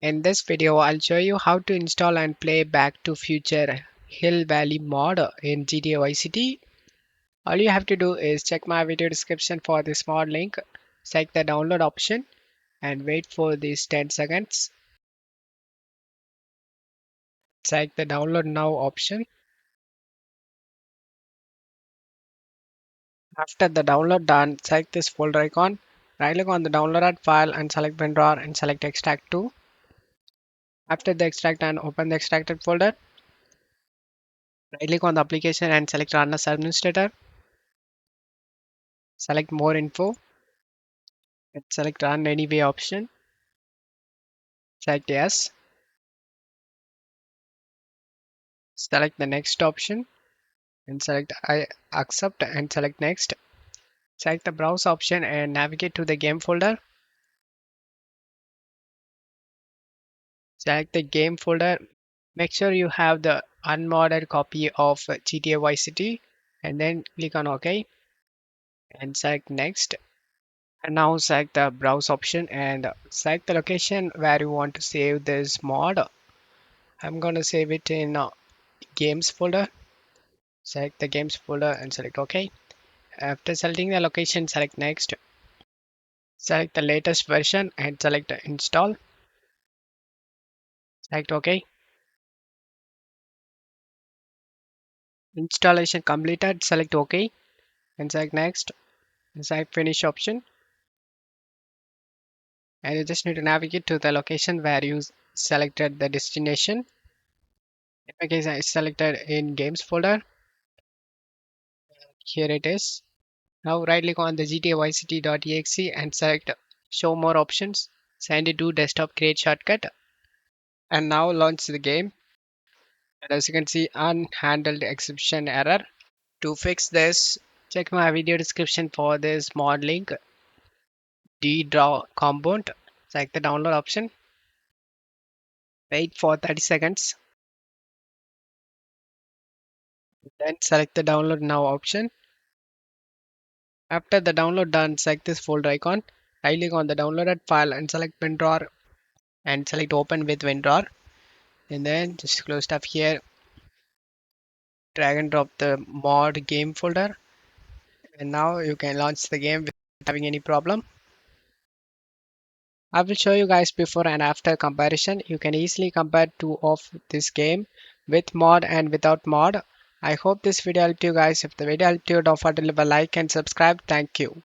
In this video, I'll show you how to install and play Back to Future Hill Valley mod in GTA Vice City. All you have to do is check my video description for this mod link, select the download option and wait for these 10 seconds. Select the download now option. After the download done, select this folder icon, right click on the downloaded file and select WinRAR and select extract to. After the extract and open the extracted folder, right click on the application and select run as administrator. Select more info and select run anyway option. Select yes. Select the next option and select I accept and select next. Select the browse option and navigate to the game folder. Select the game folder. Make sure you have the unmodded copy of GTA Vice City and then click on OK and select next. And now select the browse option and select the location where you want to save this mod. I'm gonna save it in games folder. Select the games folder and select OK. After selecting the location, select next. Select the latest version and select install. Select OK. Installation completed. Select OK and select next. And select finish option. And you just need to navigate to the location where you selected the destination. In my case, I selected in games folder. Here it is. Now right click on the gtavict.exe and select show more options. Send it to desktop create shortcut. And now launch the game. And as you can see, unhandled exception error. To fix this, check my video description for this mod link, draw component. Select the download option. Wait for 30 seconds. Then select the download now option. After the download done, select this folder icon. Right click on the downloaded file and select WinRAR and select open with WinRAR. And then just close stuff here. Drag and drop the mod game folder. And now you can launch the game without having any problem. I will show you guys before and after comparison. You can easily compare two of this game with mod and without mod. I hope this video helped you guys. If the video helped you, don't forget to leave a like and subscribe. Thank you.